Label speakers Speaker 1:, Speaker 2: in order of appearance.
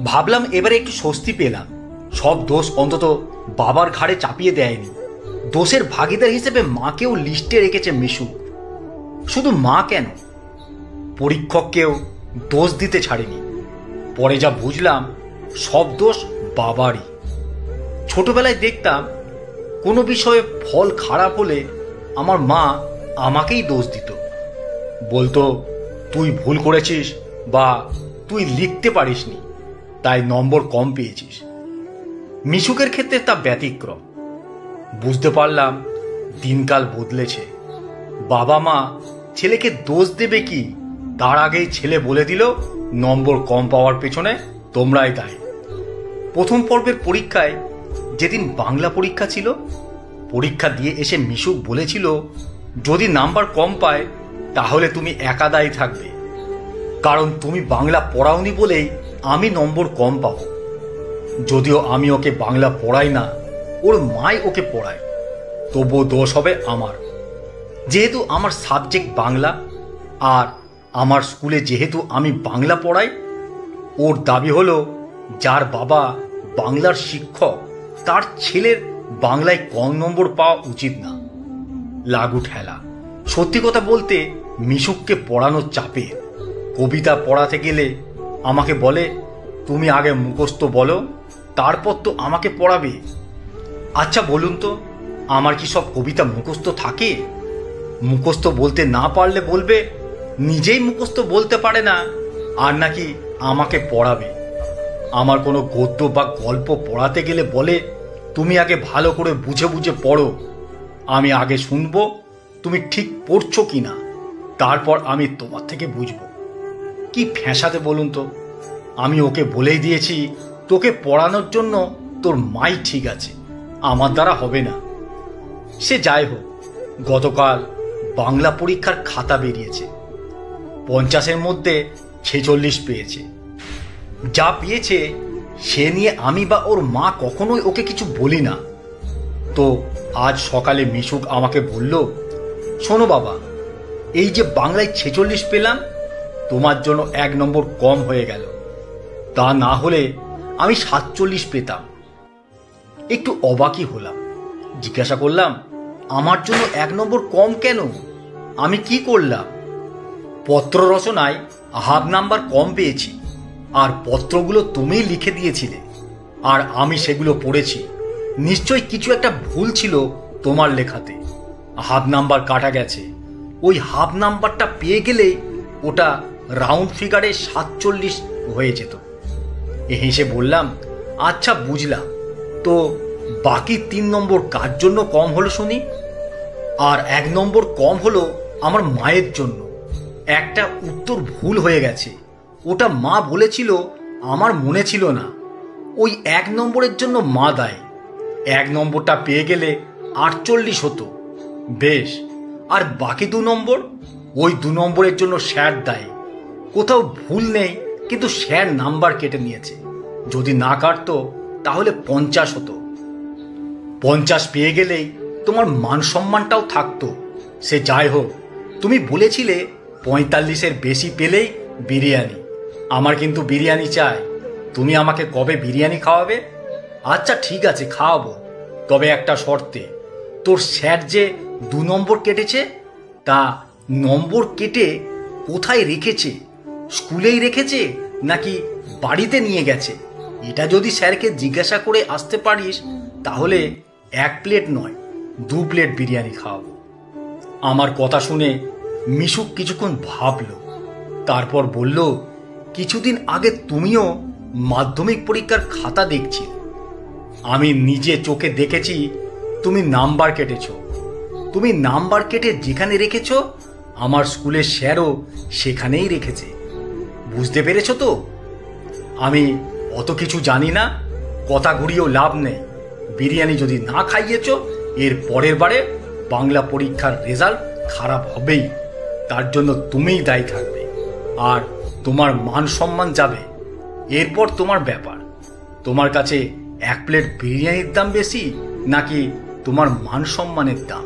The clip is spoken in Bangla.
Speaker 1: ভাবলাম এবারে একটু স্বস্তি পেলাম, সব দোষ অন্তত বাবার ঘাড়ে চাপিয়ে দেয়নি। দোষের ভাগিদার হিসেবে মাকেও লিস্টে রেখেছে মিশু। শুধু মা কেন, পরীক্ষককেও দোষ দিতে ছাড়েনি। পরে যা বুঝলাম, সব দোষ বাবারই। ছোটবেলায় দেখতাম কোনো বিষয়ে ফল খারাপ হলে আমার মা আমাকেই দোষ দিত, বলতো তুই ভুল করেছিস বা তুই লিখতে পারিসনি, তাই নম্বর কম পেয়েছিস। মিশুকের ক্ষেত্রে তা ব্যতিক্রম। বুঝতে পারলাম দিনকাল বদলেছে। বাবা মা ছেলেকে দোষ দেবে কি, তার আগেই ছেলে বলে দিল নম্বর কম পাওয়ার পেছনে তোমরাই দায়ী। প্রথম পর্বের পরীক্ষায় যেদিন বাংলা পরীক্ষা ছিল, পরীক্ষা দিয়ে এসে মিশুক বলেছিল যদি নাম্বার কম পায় তাহলে তুমি একা দায়ী থাকবে, কারণ তুমি বাংলা পড়াওনি বলেই আমি নম্বর কম পাব। যদিও আমি ওকে বাংলা পড়াই না, ওর মাই ওকে পড়ায়, তবুও দোষ হবে আমার। যেহেতু আমার সাবজেক্ট বাংলা আর আমার স্কুলে যেহেতু আমি বাংলা পড়াই, ওর দাবি হলো যার বাবা বাংলার শিক্ষক তার ছেলের বাংলায় কম নম্বর পাওয়া উচিত না। লাগু ঠেলা। সত্যি কথা বলতে মিশুককে পড়ানোর চাপে। কবিতা পড়াতে গেলে আমাকে বলে তুমি আগে মুখস্থ বলো, তারপর তো আমাকে পড়াবে। আচ্ছা বলুন তো, আমার কি সব কবিতা মুখস্থ থাকে? মুখস্থ বলতে না পারলে বলবে নিজেই মুখস্থ বলতে পারে না, আর নাকি আমাকে পড়াবে। আমার কোনো গদ্য বা গল্প পড়াতে গেলে বলে তুমি আগে ভালো করে বুঝে বুঝে পড়ো, আমি আগে শুনবো তুমি ঠিক পড়ছো কি না, তারপর আমি তোমার থেকে বুঝবো। কি ফ্যাঁসাতে বলুন তো। আমি ওকে বলেই দিয়েছি তোকে পড়ানোর জন্য তোর মাই ঠিক আছে, আমার দ্বারা হবে না। সে যাই হোক, গতকাল বাংলা পরীক্ষার খাতা বেরিয়েছে। 50-এর মধ্যে 46 পেয়েছে। যা পেয়েছে সে নিয়ে আমি বা ওর মা কখনোই ওকে কিছু বলি না। তো আজ সকালে মিশুক আমাকে বলল, শোনো বাবা, এই যে বাংলায় 46 পেলাম, তোমার জন্য 1 নম্বর কম হয়ে গেল। তা না হলে আমি 47 পেতাম। একটু অবাকই হলাম। জিজ্ঞাসা করলাম, আমার জন্য 1 নম্বর কম কেন? আমি কি করলাম? পত্র রচনায় হাফ নাম্বার কম পেয়েছি, আর পত্রগুলো তুমিই লিখে দিয়েছিলে, আর আমি সেগুলো পড়েছি। নিশ্চয়ই কিছু একটা ভুল ছিল তোমার লেখাতে, হাফ নাম্বার কাটা গেছে। ওই হাফ নাম্বারটা পেয়ে গেলেই ওটা রাউন্ড ফিগারে 47 হয়ে যেত। হেসে বললাম, আচ্ছা বুঝলাম, তো বাকি 3 নম্বর কার জন্য কম হলো শুনি? আর 1 নম্বর কম হলো আমার মায়ের জন্য। একটা উত্তর ভুল হয়ে গেছে, ওটা মা বলেছিল, আমার মনে ছিল না। ওই 1 নম্বরের জন্য মা দায়ী। 1 নম্বরটা পেয়ে গেলে 48 হতো। বেশ, আর বাকি 2 নম্বর? ওই 2 নম্বরের জন্য স্যার দায়ী। কোথাও ভুল নেই, কিন্তু স্যার নাম্বার কেটে নিয়েছে। যদি না কাটতো তাহলে 50 হতো। 50 পেয়ে গেলেই তোমার মান সম্মানটাও থাকতো। সে যাই হোক, তুমি বলেছিলে 45-এর বেশি পেলেই বিরিয়ানি। আমার কিন্তু বিরিয়ানি চাই। তুমি আমাকে কবে বিরিয়ানি খাওয়াবে? আচ্ছা ঠিক আছে, খাওয়াবো, তবে একটা শর্তে। তোর স্যার যে 2 নম্বর কেটেছে, তা নম্বর কেটে কোথায় রেখেছে? স্কুলেই রেখেছে নাকি বাড়িতে নিয়ে গেছে? এটা যদি স্যারকে জিজ্ঞাসা করে আসতে পারিস, তাহলে 1 প্লেট নয় 2 প্লেট বিরিয়ানি খাওয়াবো। আমার কথা শুনে মিশুক কিছুক্ষণ ভাবলো, তারপর বলল, কিছুদিন আগে তুমিও মাধ্যমিক পরীক্ষার খাতা দেখছি। আমি নিজে চোখে দেখেছি তুমি নাম্বার কেটেছ। তুমি নাম্বার কেটে যেখানে রেখেছ, আমার স্কুলের স্যারও সেখানেই রেখেছে। বুঝতে পেরেছ তো? আমি অত কিছু জানি না, কথা ঘুরিয়েও লাভ নেই। বিরিয়ানি যদি না খাইয়েছ, এর পরের বারে বাংলা পরীক্ষার রেজাল্ট খারাপ হবেই। তার জন্য তুমিই দায়ী থাকবে, আর তোমার মান সম্মান যাবে। এরপর তোমার ব্যাপার। তোমার কাছে 1 প্লেট বিরিয়ানির দাম বেশি নাকি তোমার মান সম্মানের দাম?